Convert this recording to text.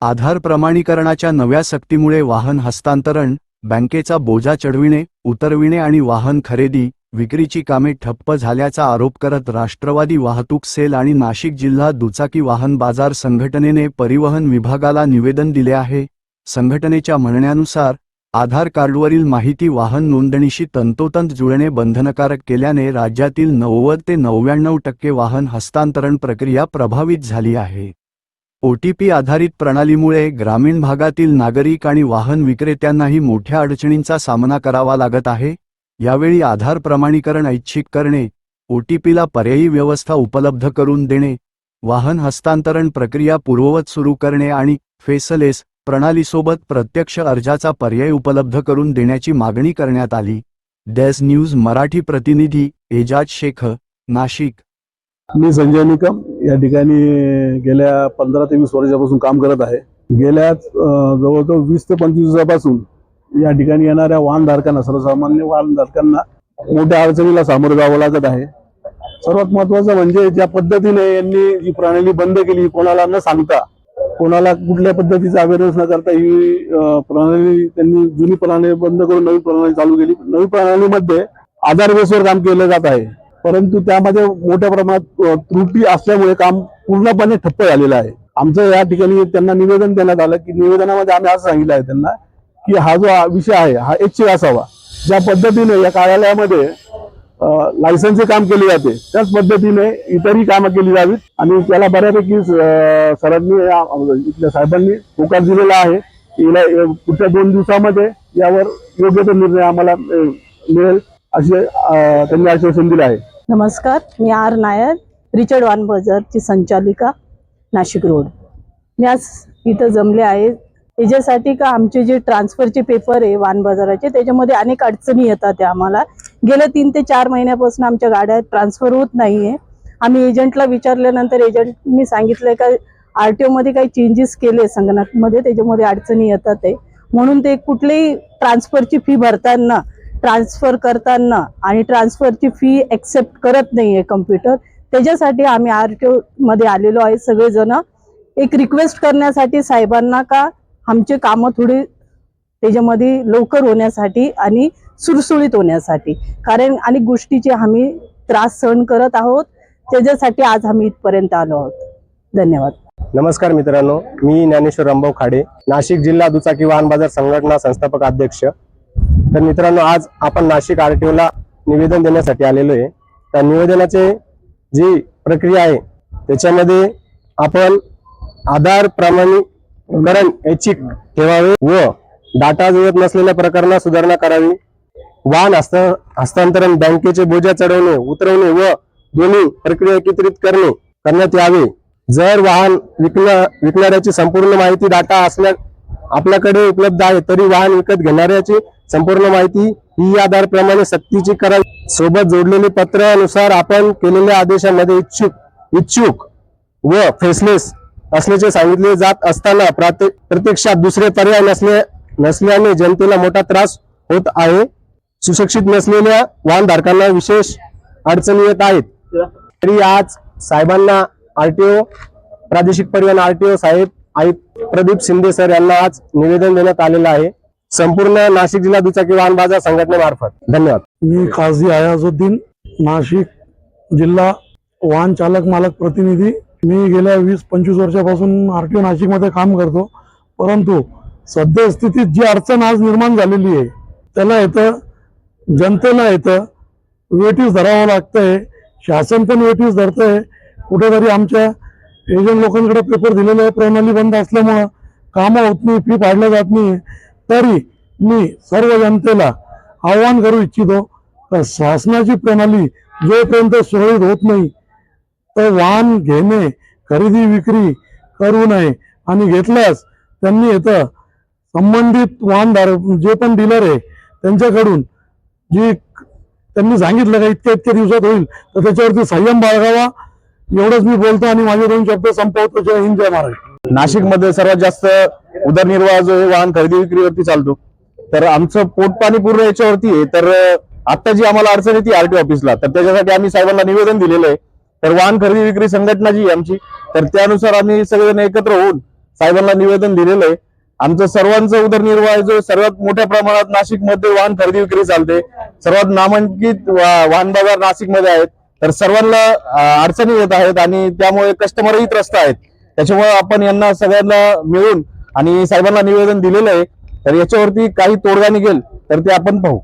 आधार प्रमाणीकरणाच्या नव्या सक्तीमुळे वाहन हस्तांतरण, बँकेचा बोजा चढविणे, उतरविणे आणि वाहन खरेदी, विक्रीची कामे ठप्प झाल्याचा आरोप करत राष्ट्रवादी वाहतूक सेल आणि नाशिक जिल्हा दुचाकी वाहन बाजार संघटनेने परिवहन विभागाला निवेदन दिले आहे। संघटनेच्या म्हणण्यानुसार आधार कार्डवरील माहिती वाहन नोंदणीशी तंतोतंत जुळणे बंधनकारक केल्याने राज्यातील 90 ते 99% वाहन हस्तांतरण प्रक्रिया प्रभावित झाली आहे। OTP आधारित प्रणालीमुळे ग्रामीण भागातील नागरिक आणि वाहन विक्रेत्यांनाही मोठ्या अडचणींचा सामना करावा लागत आहे। यावेळी आधार प्रमाणीकरण ऐच्छिक करणे, OTPला पर्यायी व्यवस्था उपलब्ध करून देणे, वाहन हस्तांतरण प्रक्रिया पूर्ववत सुरू करणे आणि फेसलेस प्रणालीसोबत प्रत्यक्ष अर्जाचा पर्याय उपलब्ध करून देण्याची मागणी करण्यात आली। डेस्क न्यूज मराठी प्रतिनिधी एजाज शेख, नाशिक। मी संजय निकम या ठिकाणी गेल्या 15 ते 20 वर्षापासून काम करत आहे। गेल्या जवळजवळ 20 ते 25 दिवसापासून या ठिकाणी येणाऱ्या वाहनधारकांना, सर्वसामान्य वाहनधारकांना मोठ्या अडचणीला सामोरे जावं लागत आहे। सर्वात महत्त्वाचं म्हणजे ज्या पद्धतीने यांनी जी प्रणाली बंद केली, कोणाला न सांगता, कोणाला कुठल्या पद्धतीचा अवेअरनेस न करता ही प्रणाली त्यांनी जुनी प्रणाली बंद करून नवी प्रणाली चालू केली। नवी प्रणालीमध्ये आधार बेसवर काम केलं जात आहे, परंतु त्यामध्ये मोठ्या प्रमाणात त्रुटी असल्यामुळे काम पूर्णपणे ठप्प झालेलं आहे। आमचं या ठिकाणी त्यांना निवेदन देण्यात आलं की निवेदनामध्ये आम्ही असं सांगितलं आहे त्यांना की हा जो विषय आहे हा ऐच्छिक असावा। ज्या पद्धतीने या कार्यालयामध्ये लायसन्सचे काम केले जाते त्याच पद्धतीने इतरही कामं केली जावीत आणि त्याला बऱ्यापैकी सरांनी, इथल्या साहेबांनी होकार दिलेला आहे। पुढच्या 2 दिवसामध्ये यावर योग्य तो निर्णय आम्हाला मिळेल असे त्यांनी आश्वासन दिले आहे। नमस्कार, मी आर नायर, रिचर्ड वाहन बाजारची संचालिका, नाशिक रोड। मी आज इथं जमले आहे याच्यासाठी का आमचे जे ट्रान्सफरचे पेपर आहे वाहन बाजाराचे त्याच्यामध्ये अनेक अडचणी येतात। आम्हाला गेल्या 3 ते 4 महिन्यापासून आमच्या गाड्या ट्रान्सफर होत नाहीये। आम्ही एजंटला विचारल्यानंतर एजंटनी सांगितलं का RTO मध्ये काही चेंजेस केले संगणकामध्ये, त्याच्यामध्ये अडचणी येतात आहे, म्हणून ते कुठलेही ट्रान्सफरची फी भरताना, ट्रान्सफर करताना आणि ट्रान्सफरची फी एक्सेप्ट करत नाहीये कम्प्युटर। त्याच्यासाठी आम्ही RTO मध्ये आलेलो आहे सगळेजण, एक रिक्वेस्ट करण्यासाठी साहेबांना का आमचे कामं थोडी त्याच्यामध्ये लवकर होण्यासाठी आणि सुरसुळीत होण्यासाठी, कारण अनेक गोष्टीचे आम्ही त्रास सहन करत आहोत, त्याच्यासाठी आज आम्ही इथपर्यंत आलो आहोत। धन्यवाद। नमस्कार मित्रांनो, मी ज्ञानेश्वर रामभाऊ खाडे, नाशिक जिल्हा दुचाकी वाहन बाजार संघटना संस्थापक अध्यक्ष। तर मित्रांनो, आज आपण नाशिक RTOला निवेदन देण्यासाठी आलेलो आहे। त्या निवेदनाचे जी प्रक्रिया आहे त्याच्यामध्ये आपण आधार प्रमाणीकरण ऐच्छिक ठेवावे व डाटा जुळत नसलेल्या प्रकरणात सुधारणा करावी, वाहन हस्तांतरण, बँकेचे बोजा चढवणे, उतरवणे व दोन्ही प्रक्रिया एकत्रित करण्यात यावे। जर वाहन विकणाऱ्याची संपूर्ण माहिती डाटा आपल्याकडे उपलब्ध आहे तरी वाहन विकत घेणाऱ्याची संपूर्ण माहिती ही आधार प्रमाणे सक्तीची करावी। सोबत जोडलेले पत्रानुसार आपण केलेल्या आदेशामध्ये इच्छुक व फेसलेस असल्याचे सांगितले जात असताना प्रत्यक्षात दुसरे पर्याय नसल्याने जनतेला मोठा त्रास होत आहे। सुशिक्षित नसलेल्या वाहनधारकांना विशेष अडचणी येत आहेत। तरी आज साहेबांना RTO, प्रादेशिक परिवहन RTO साहेब आयुक्त प्रदीप शिंदे सर यांना आज निवेदन देण्यात आलेलं आहे, संपूर्ण नाशिक जिल्हा दुचाकी वाहन बाजार संघटनेमार्फत। धन्यवाद। मी काझी अयाजुद्दीन, नाशिक जिल्हा वाहन चालक मालक प्रतिनिधी। मी गेल्या 20-25 वर्षापासून RTO नाशिक मध्ये काम करतो, परंतु सद्यस्थितीत जी अडचण आज निर्माण झालेली आहे त्याला जनतेला वेटीस धरावं लागतंय, शासन पण वेटीस धरतंय। कुठेतरी आमच्या एजंट लोकांकडे पेपर दिलेले आहे, प्रणाली बंद असल्यामुळे कामं होत नाही, फी पाडल्या जात नाही। तरी मी सर्व जनतेला आवाहन करू इच्छितो का शासनाची प्रणाली जोपर्यंत सुरळीत होत नाही तर वाहन घेणे, खरेदी विक्री करू नये आणि घेतल्यास त्यांनी संबंधित वाहनधारक जे पण डीलर आहे त्यांच्याकडून जी त्यांनी सांगितलं का इतक्या दिवसात होईल तर त्याच्यावरती संयम बाळगावा। एवढंच मी बोलतो आणि माझे 2 शब्द संपवतो। जय हिंद, जय महाराष्ट्र। नाशिक मध्ये सर्वात जास्त उदरनिर्वाह जो आहे वाहन खरेदी विक्रीवरती चालतो, तर आमचं पोटपाणी पूर्ण याच्यावरती आहे। तर आता जी आम्हाला अडचण येते RTO ऑफिसला, तर त्याच्यासाठी आम्ही साहेबांना निवेदन दिलेलं आहे। तर वाहन खरेदी विक्री संघटना जी आमची, तर त्यानुसार आम्ही सगळेजण एकत्र होऊन साहेबांना निवेदन दिलेलं आहे. आमचं सर्वांचं उदरनिर्वाह जो सर्वात मोठ्या प्रमाणात नाशिकमध्ये वाहन खरेदी विक्री चालते, सर्वात नामांकित वाहन बाजार नाशिकमध्ये आहेत, तर सर्वांना अडचणी येत आहेत आणि त्यामुळे कस्टमरही त्रस्त आहेत. त्याच्यामुळे आपण यांना सगळ्यांना मिळून आणि साहेबांना निवेदन दिलेलं आहे, तर याच्यावरती काही तोडगा निघेल तर ते आपण पाहू.